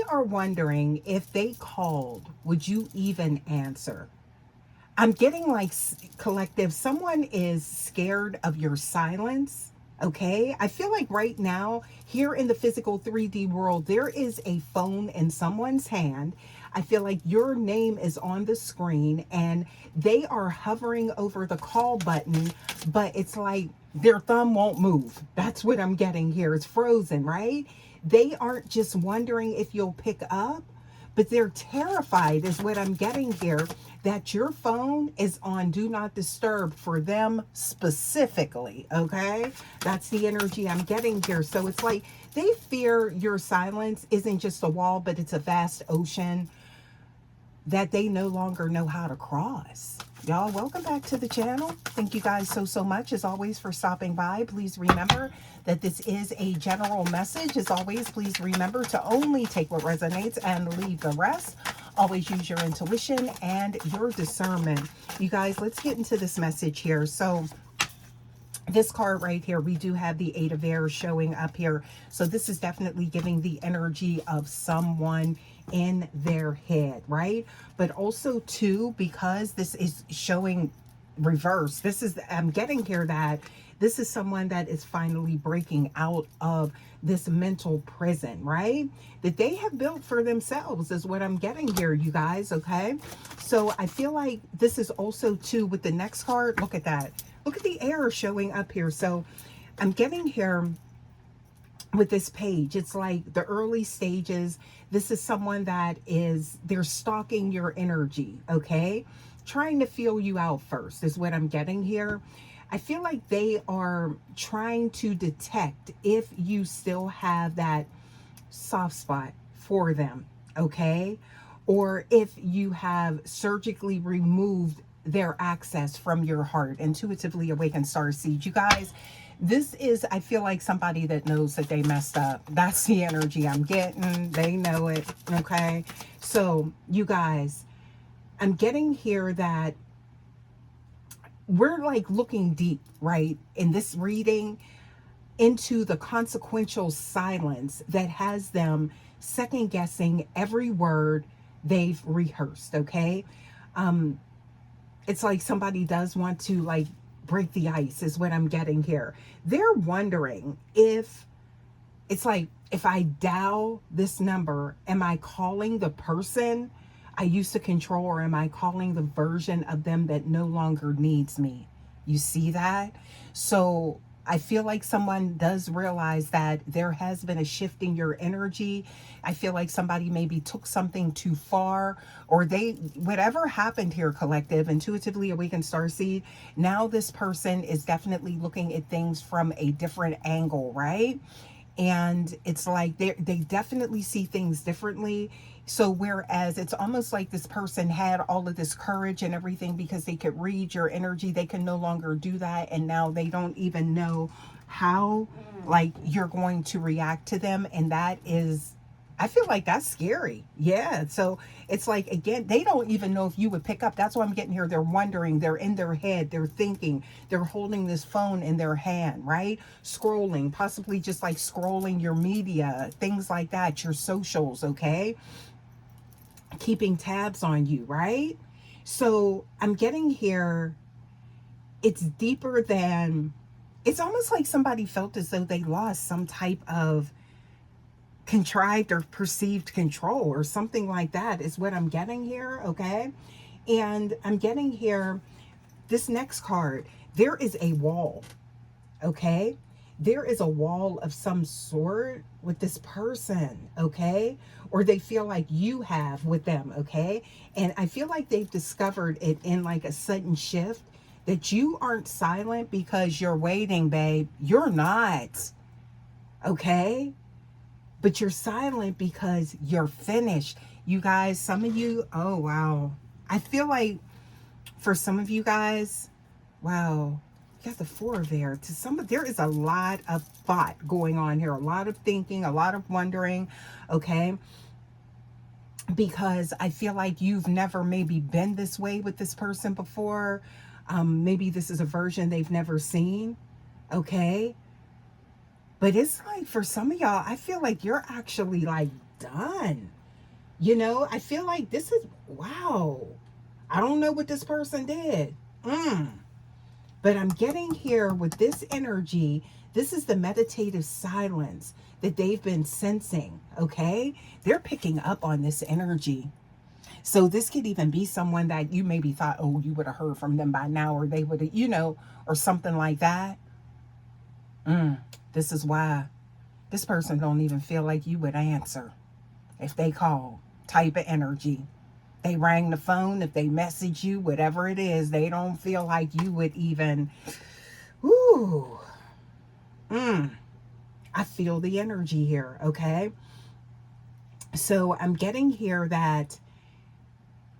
are wondering if they called, would you even answer? I'm getting like collective, someone is scared of your silence. Okay. I feel like right now, here in the physical 3D world, there is a phone in someone's hand. I feel like your name is on the screen and they are hovering over the call button, but it's like their thumb won't move. That's what I'm getting here. It's frozen, right? They aren't just wondering if you'll pick up, but they're terrified, is what I'm getting here, that your phone is on do not disturb for them specifically. Okay, that's the energy I'm getting here. So it's like they fear your silence isn't just a wall, but it's a vast ocean that they no longer know how to cross. Y'all, welcome back to the channel. Thank you guys so much, as always, for stopping by. Please remember that this is a general message. As always, please remember to only take what resonates and leave the rest. Always use your intuition and your discernment. You guys, let's get into this message here. So this card right here, we do have the Eight of Air showing up here. So this is definitely giving the energy of someone in their head, right? But also too, because this is showing reverse, this is, I'm getting here that this is someone that is finally breaking out of this mental prison, right? That they have built for themselves, is what I'm getting here, you guys, okay? So I feel like this is also too, with the next card, look at that. Look at the air showing up here. So I'm getting here with this page, it's like the early stages. This is someone that is, they're stalking your energy, okay? Trying to feel you out first is what I'm getting here. I feel like they are trying to detect if you still have that soft spot for them, okay? Or if you have surgically removed their access from your heart. Intuitively awakened starseed, you guys, this is, I feel like, somebody that knows that they messed up. That's the energy I'm getting. They know it, okay? So you guys, I'm getting here that we're like looking deep, right, in this reading, into the consequential silence that has them second guessing every word they've rehearsed, okay? It's like somebody does want to like break the ice, is what I'm getting here. They're wondering if, it's like, if I dial this number, am I calling the person I used to control, or am I calling the version of them that no longer needs me? You see that? So I feel like someone does realize that there has been a shift in your energy. I feel like somebody maybe took something too far, or they, whatever happened here, collective, intuitively awakened starseed, now this person is definitely looking at things from a different angle, right? And it's like they definitely see things differently. So whereas it's almost like this person had all of this courage and everything because they could read your energy, they can no longer do that, and now they don't even know how like you're going to react to them. And that is, I feel like that's scary. Yeah. So it's like, again, they don't even know if you would pick up. That's why I'm getting here. They're wondering, they're in their head, they're thinking, they're holding this phone in their hand, right? Scrolling, possibly just like scrolling your media, things like that, your socials, okay? Keeping tabs on you, right? So I'm getting here, it's deeper than, it's almost like somebody felt as though they lost some type of contrived or perceived control or something like that, is what I'm getting here, okay? And I'm getting here, this next card, there is a wall, okay? There is a wall of some sort with this person, okay? Or they feel like you have with them, okay? And I feel like they've discovered it in like a sudden shift, that you aren't silent because you're waiting, babe. You're not, okay? But you're silent because you're finished. You guys, some of you, oh wow. I feel like for some of you guys, wow, you got the Four there. To some, there is a lot of thought going on here, a lot of thinking, a lot of wondering, okay? Because I feel like you've never maybe been this way with this person before. Maybe this is a version they've never seen, okay? But it's like, for some of y'all, I feel like you're actually like done. You know, I feel like this is, wow. I don't know what this person did. But I'm getting here with this energy. This is the meditative silence that they've been sensing. Okay. They're picking up on this energy. So this could even be someone that you maybe thought, oh, you would have heard from them by now, or they would have, or something like that. This is why this person don't even feel like you would answer if they call. Type of energy. They rang the phone, if they message you, whatever it is, they don't feel like you would even. Ooh. I feel the energy here, okay? So I'm getting here that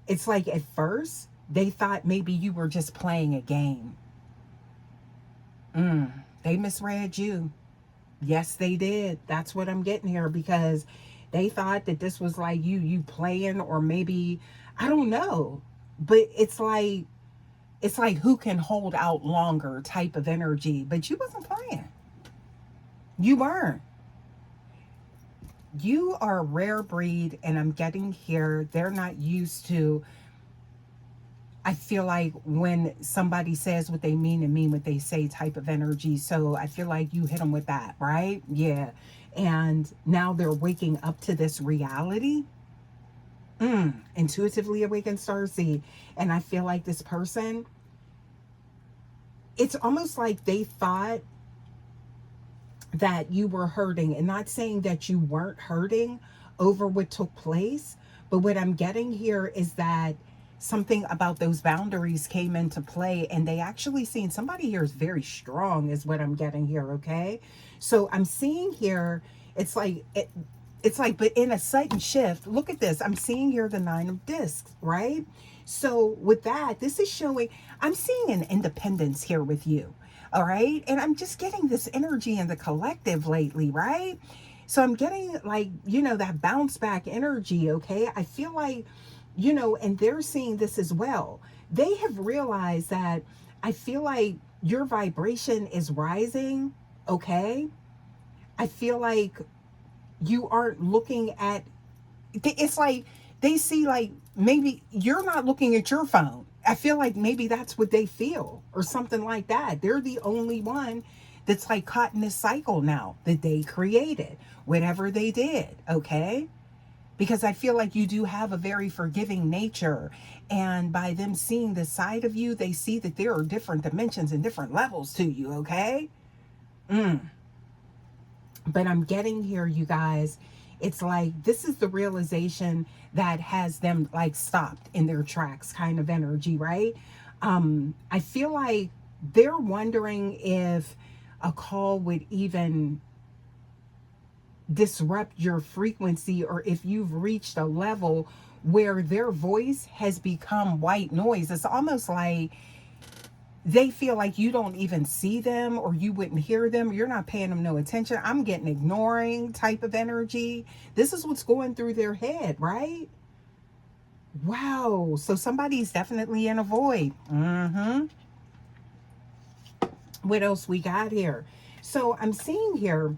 it's like at first they thought maybe you were just playing a game. They misread you. Yes, they did. That's what I'm getting here, because they thought that this was like you playing, or maybe I don't know. But it's like who can hold out longer type of energy, but you wasn't playing. You weren't. You are a rare breed, and I'm getting here they're not used to. I feel like when somebody says what they mean and mean what they say type of energy. So I feel like you hit them with that, right? Yeah. And now they're waking up to this reality. Intuitively awakened starseed. And I feel like this person, it's almost like they thought that you were hurting, and not saying that you weren't hurting over what took place. But what I'm getting here is that something about those boundaries came into play, and they actually seen somebody here is very strong, is what I'm getting here. Okay. So I'm seeing here, it's like, it's like, but in a sudden shift, look at this. I'm seeing here the 9 of discs, right? So with that, this is showing, I'm seeing an independence here with you. All right. And I'm just getting this energy in the collective lately, right? So I'm getting like, that bounce back energy. Okay. I feel like, and they're seeing this as well. They have realized that I feel like your vibration is rising. Okay. I feel like you aren't looking at, it's like they see, like, maybe you're not looking at your phone. I feel like maybe that's what they feel, or something like that. They're the only one that's like caught in this cycle now that they created, whatever they did. Okay. Because I feel like you do have a very forgiving nature, and by them seeing this side of you, they see that there are different dimensions and different levels to you. Okay. But I'm getting here, you guys. It's like this is the realization that has them like stopped in their tracks, kind of energy, right? I feel like they're wondering if a call would even disrupt your frequency, or if you've reached a level where their voice has become white noise. It's almost like they feel like you don't even see them, or you wouldn't hear them. You're not paying them no attention. I'm getting ignoring type of energy. This is what's going through their head, right? Wow. So somebody's definitely in a void. What else we got here? So I'm seeing here,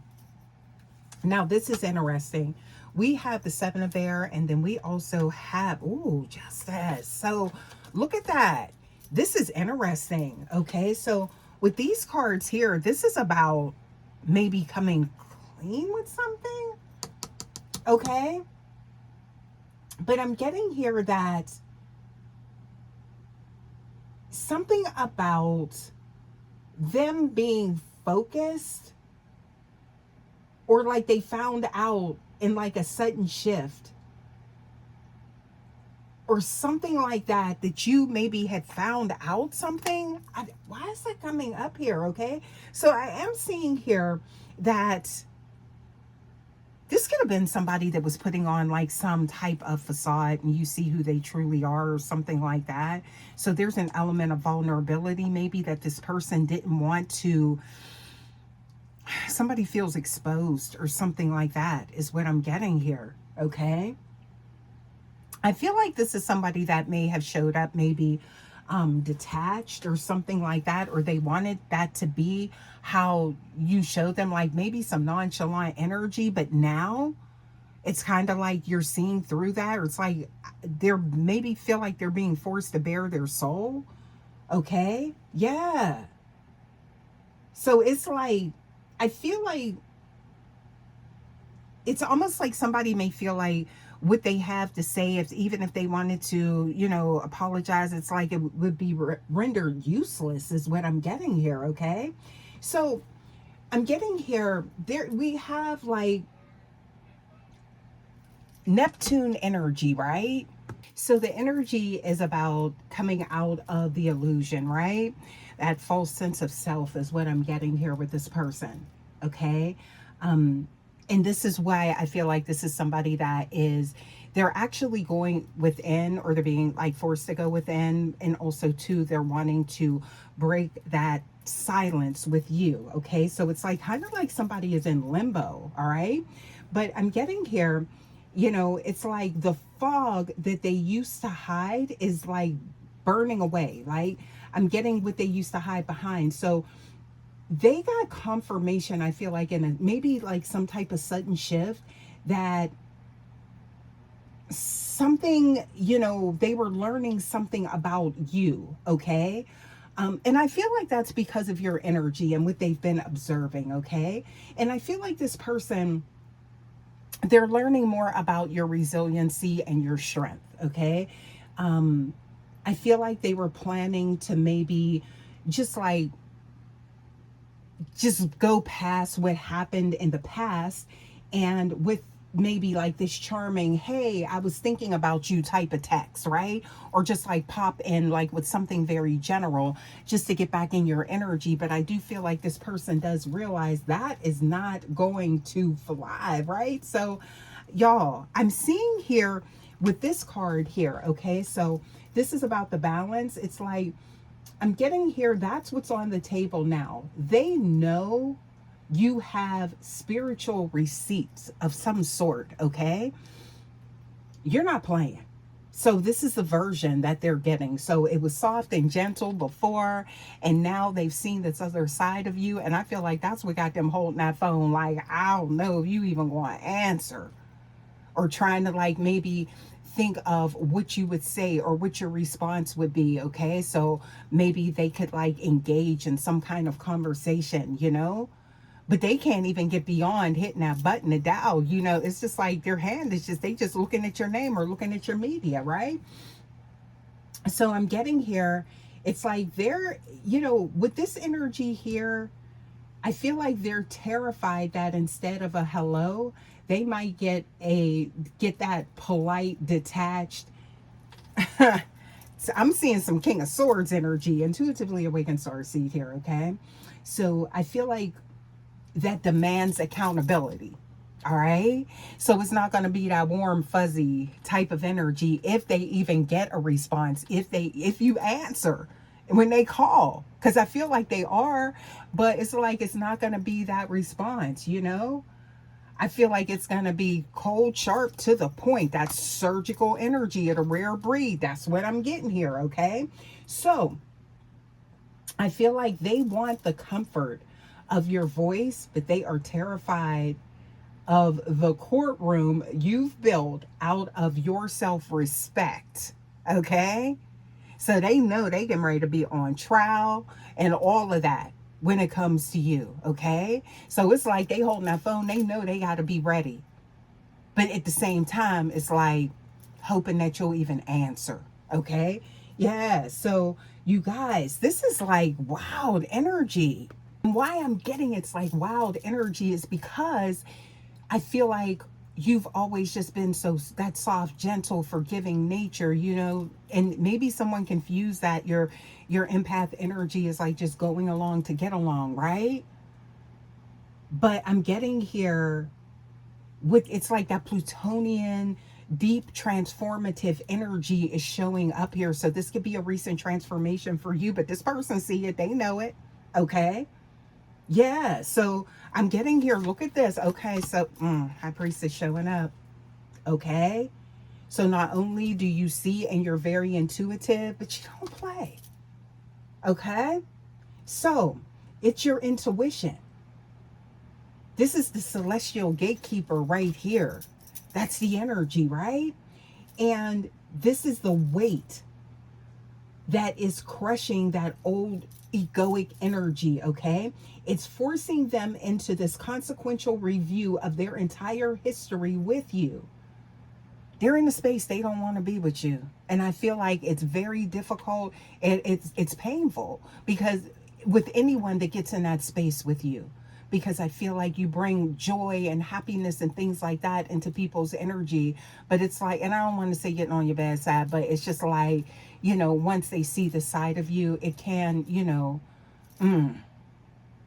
now this is interesting. We have the 7 of air, and then we also have, ooh, justice. So look at that. This is interesting. Okay. So with these cards here, this is about maybe coming clean with something. Okay. But I'm getting here that something about them being focused, or like they found out in like a sudden shift, or something like that, that you maybe had found out something. Why is that coming up here? Okay. So I am seeing here that this could have been somebody that was putting on like some type of facade, and you see who they truly are, or something like that. So there's an element of vulnerability, maybe, that this person didn't want to, somebody feels exposed or something like that, is what I'm getting here. Okay. I feel like this is somebody that may have showed up maybe detached or something like that, or they wanted that to be how you showed them, like maybe some nonchalant energy. But now It's kind of like you're seeing through that, or it's like they're maybe feel like they're being forced to bare their soul. Okay. Yeah. So it's like, I feel like it's almost like somebody may feel like what they have to say, if even if they wanted to, apologize, it's like it would be rendered useless, is what I'm getting here. Okay. So I'm getting here, there we have like Neptune energy, right? So the energy is about coming out of the illusion, right? That false sense of self is what I'm getting here with this person. Okay. Um, and this is why I feel like this is somebody that is, they're actually going within, or they're being like forced to go within. And also too, they're wanting to break that silence with you. Okay. So it's like kind of like somebody is in limbo. All right. But I'm getting here, it's like the fog that they used to hide is like burning away. Like I'm getting what they used to hide behind. So they got confirmation, I feel like, in maybe like some type of sudden shift, that something, they were learning something about you. Okay. And I feel like that's because of your energy and what they've been observing. Okay. And I feel like this person, they're learning more about your resiliency and your strength. Okay. um I feel like they were planning to maybe just like just go past what happened in the past, and with maybe like this charming, hey, I was thinking about you type of text, right? Or just like pop in like with something very general just to get back in your energy. But I do feel like this person does realize that is not going to fly, right? So y'all, I'm seeing here with this card here. Okay, so this is about the balance. It's like I'm getting here, that's what's on the table now. They know you have spiritual receipts of some sort. Okay, you're not playing. So this is the version that they're getting. So it was soft and gentle before, and now they've seen this other side of you. And I feel like that's what got them holding that phone. Like, I don't know if you even want to answer, or trying to like maybe think of what you would say or what your response would be. Okay, so maybe they could like engage in some kind of conversation, but they can't even get beyond hitting that button to dial. It's just like their hand is just, they just looking at your name or looking at your media, right? So I'm getting here, it's like they're, with this energy here, I feel like they're terrified that instead of a hello, they might get that polite, detached. So I'm seeing some King of Swords energy, intuitively awakened star seed here. Okay, so I feel like that demands accountability. All right, so it's not going to be that warm fuzzy type of energy if they even get a response, if you answer when they call, because I feel like they are, but it's like it's not going to be that response. I feel like it's going to be cold, sharp, to the point. That's surgical energy at a rare breed. That's what I'm getting here. Okay, so I feel like they want the comfort of your voice, but they are terrified of the courtroom you've built out of your self-respect. Okay, so they know they getting ready to be on trial and all of that when it comes to you. Okay, so it's like they holding that phone, they know they got to be ready, but at the same time it's like hoping that you'll even answer. Okay, yeah. So you guys, this is like wild energy. Why I'm getting it's like wild energy is because I feel like you've always just been so that soft, gentle, forgiving nature, and maybe someone confused that your empath energy is like just going along to get along, right? But I'm getting here with, it's like that Plutonian deep transformative energy is showing up here. So this could be a recent transformation for you, but this person see it, they know it. Okay, yeah, so I'm getting here. Look at this. Okay, so High Priest is showing up. Okay, so not only do you see and you're very intuitive, but you don't play. Okay, so it's your intuition. This is the celestial gatekeeper right here. That's the energy, right? And this is the weight that is crushing that old egoic energy, okay? It's forcing them into this consequential review of their entire history with you. They're in a space they don't want to be with you. And I feel like it's very difficult. It's painful because with anyone that gets in that space with you, because I feel like you bring joy and happiness and things like that into people's energy. But it's like, and I don't want to say getting on your bad side, but it's just like, once they see the side of you, it can,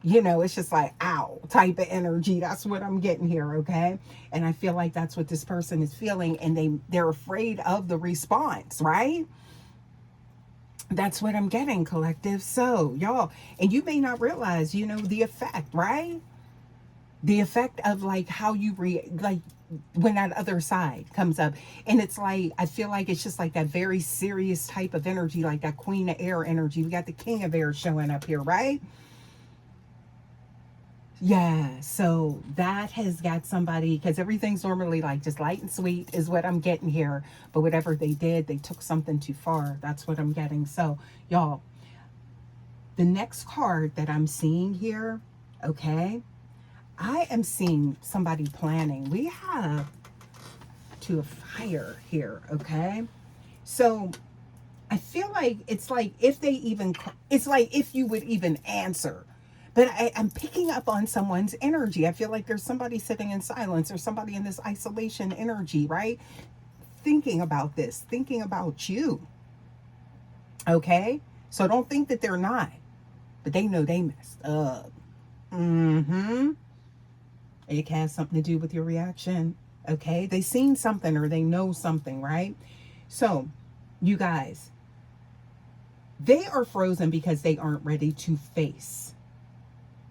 it's just like, ow, type of energy. That's what I'm getting here, okay? And I feel like that's what this person is feeling, and they're afraid of the response, right? That's what I'm getting, collective. So, y'all, and you may not realize, the effect, right? The effect of like how you like when that other side comes up. And it's like, I feel like it's just like that very serious type of energy, like that Queen of Air energy. We got the King of Air showing up here, right? Yeah, so that has got somebody, because everything's normally like just light and sweet is what I'm getting here. But whatever they did, they took something too far. That's what I'm getting. So, y'all, the next card that I'm seeing here, okay, I am seeing somebody planning. We have Two of Fire here, okay? So I feel like it's like if they even, it's like if you would even answer. But I'm picking up on someone's energy. I feel like there's somebody sitting in silence or somebody in this isolation energy, right? Thinking about this, thinking about you. Okay? So don't think that they're not, but they know they messed up. Mm-hmm. It has something to do with your reaction. Okay? They seen something or they know something, right? So, you guys, they are frozen because they aren't ready to face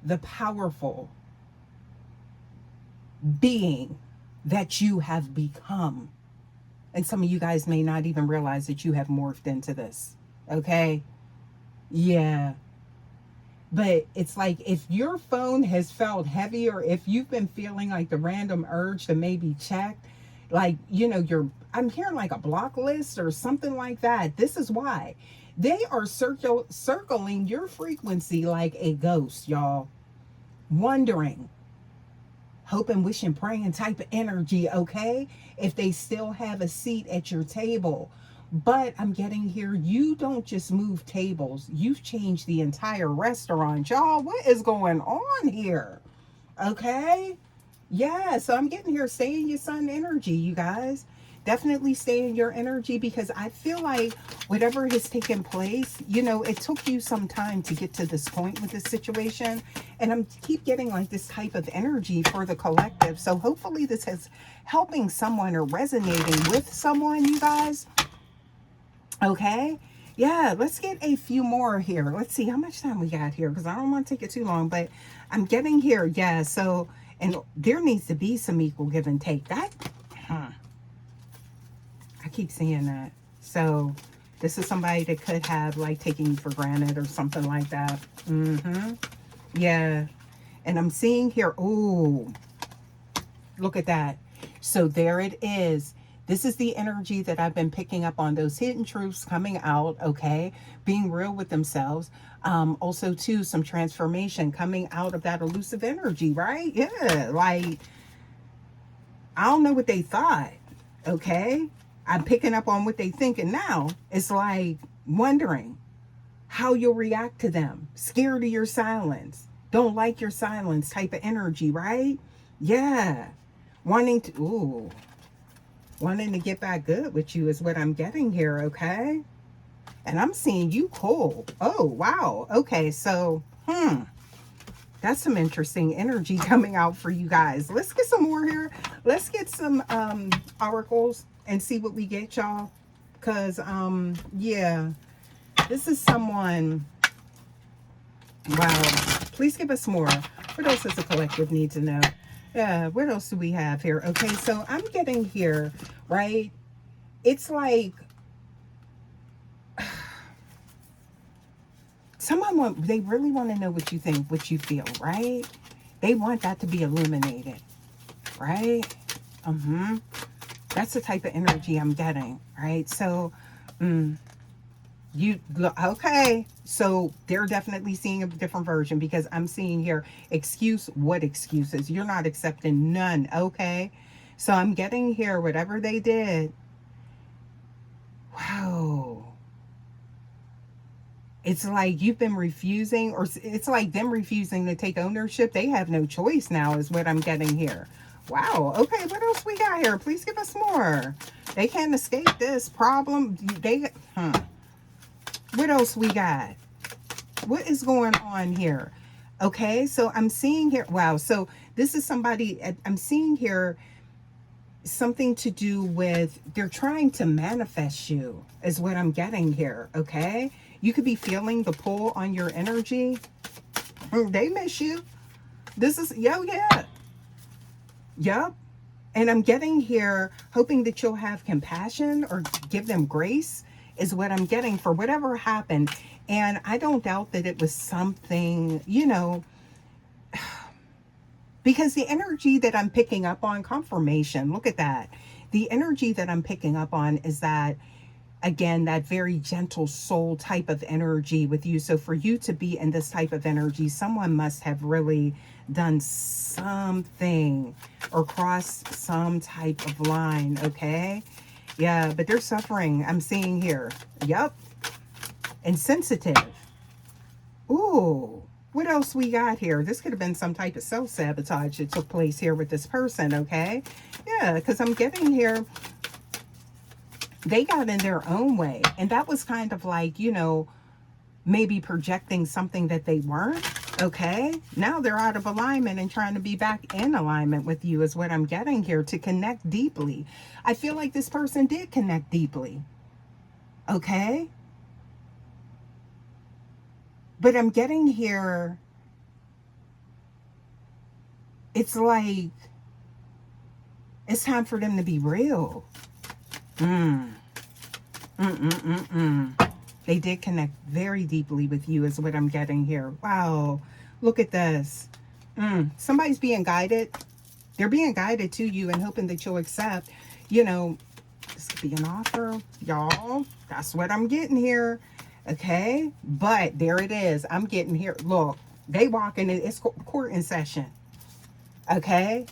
the powerful being that you have become. And some of you guys may not even realize that you have morphed into this. Okay? Yeah. But it's like if your phone has felt heavy, or if you've been feeling like the random urge to maybe check, like, I'm hearing like a block list or something like that. This is why. They are circling your frequency like a ghost, y'all. Wondering, hoping, wishing, praying type of energy, okay? If they still have a seat at your table. But I'm getting here, you don't just move tables, you've changed the entire restaurant. Y'all, what is going on here? Okay? Yeah, so I'm getting here, stay in your sun energy, you guys. Definitely stay in your energy, because I feel like whatever has taken place, it took you some time to get to this point with this situation. And I'm keep getting like this type of energy for the collective. So hopefully this is helping someone or resonating with someone, you guys. Okay. Yeah, let's get a few more here. Let's see how much time we got here, because I don't want to take it too long, but I'm getting here. Yeah, so, and there needs to be some equal give and take. I keep seeing that. So this is somebody that could have like taken you for granted or something like that. Yeah. And I'm seeing here, ooh, look at that. So there it is. This is the energy that I've been picking up on, those hidden truths coming out, okay? Being real with themselves. Also, too, some transformation coming out of that elusive energy, right? Yeah, like, I don't know what they thought, okay? I'm picking up on what they thinking now. It's like wondering how you'll react to them. Scared of your silence. Don't like your silence type of energy, right? Yeah. Wanting to get back good with you is what I'm getting here, okay? And I'm seeing you cool. Oh, wow. Okay, so, that's some interesting energy coming out for you guys. Let's get some more here. Let's get some oracles and see what we get, y'all. Because, yeah, this is someone, wow. Please give us more. What else does the collective need to know? Yeah, what else do we have here? Okay, so I'm getting here, right? It's like they really want to know what you think, what you feel, right? They want that to be illuminated, right? That's the type of energy I'm getting, right? So, you look okay. So they're definitely seeing a different version because I'm seeing here excuse. What excuses? You're not accepting none, okay? So I'm getting here whatever they did. Wow. It's like you've been refusing, or it's like them refusing to take ownership. They have no choice now, is what I'm getting here. Wow. Okay, what else we got here? Please give us more. They can't escape this problem. What else we got? What is going on here? Okay, so I'm seeing here. Wow. So this is somebody, I'm seeing here something to do with they're trying to manifest you, is what I'm getting here. Okay, you could be feeling the pull on your energy. They miss you. This is, yeah, yep. And I'm getting here hoping that you'll have compassion or give them grace, is what I'm getting for whatever happened. And I don't doubt that it was something, because the energy that I'm picking up on, confirmation, look at that. The energy that I'm picking up on is that, again, that very gentle soul type of energy with you. So for you to be in this type of energy, someone must have really done something or crossed some type of line, okay? Yeah, but they're suffering, I'm seeing here. Yep. Insensitive. Ooh. What else we got here? This could have been some type of self-sabotage that took place here with this person, okay? Yeah, because I'm getting here, they got in their own way. And that was kind of like, maybe projecting something that they weren't, okay? Now they're out of alignment and trying to be back in alignment with you, is what I'm getting here, to connect deeply. I feel like this person did connect deeply, okay? But I'm getting here, it's like it's time for them to be real. They did connect very deeply with you, is what I'm getting here. Wow, look at this. Somebody's being guided. They're being guided to you and hoping that you'll accept. This could be an offer, y'all. That's what I'm getting here. Okay, but there it is. I'm getting here. Look, they walking in. It's court in session. Okay,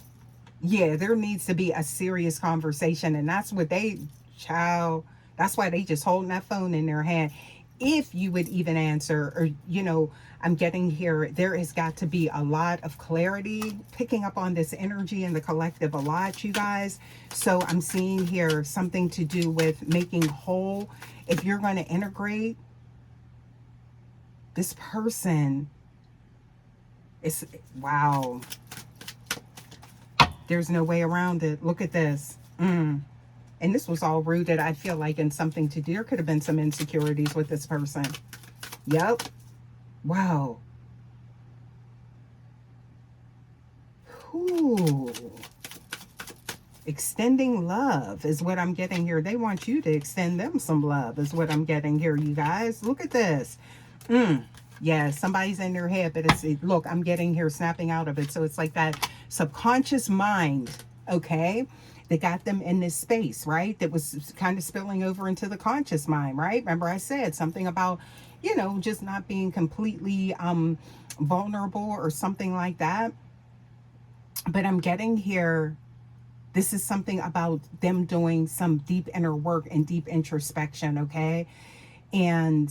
yeah, there needs to be a serious conversation, and that's what child. That's why they just holding that phone in their hand. If you would even answer, or I'm getting here, there has got to be a lot of clarity, picking up on this energy in the collective a lot, you guys. So I'm seeing here something to do with making whole. If you're going to integrate this person, it's, wow, there's no way around it. Look at this. And this was all rooted, I feel like, in something to do. There could have been some insecurities with this person. Yep. Wow. Ooh. Extending love is what I'm getting here. They want you to extend them some love, is what I'm getting here, you guys. Look at this. Yeah, somebody's in their head, but look, I'm getting here snapping out of it. So it's like that subconscious mind, okay, that got them in this space, right? That was kind of spilling over into the conscious mind, right? Remember I said something about, just not being completely vulnerable or something like that. But I'm getting here, this is something about them doing some deep inner work and deep introspection, okay? And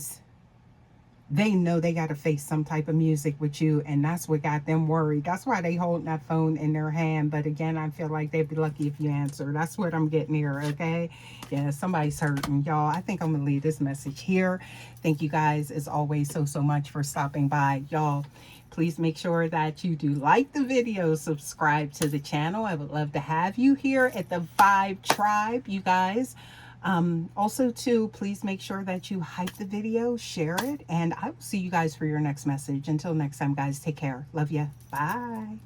they know they got to face some type of music with you, and that's what got them worried. That's why they holding that phone in their hand. But again, I feel like they'd be lucky if you answer. That's what I'm getting here, okay? Yeah, somebody's hurting, y'all. I think I'm gonna leave this message here. Thank you guys, as always, so much for stopping by, y'all. Please make sure that you do like the video, subscribe to the channel. I would love to have you here at the Vibe Tribe, you guys. Also too, please make sure that you hype the video, share it, and I will see you guys for your next message. Until next time, guys, take care. Love ya. Bye.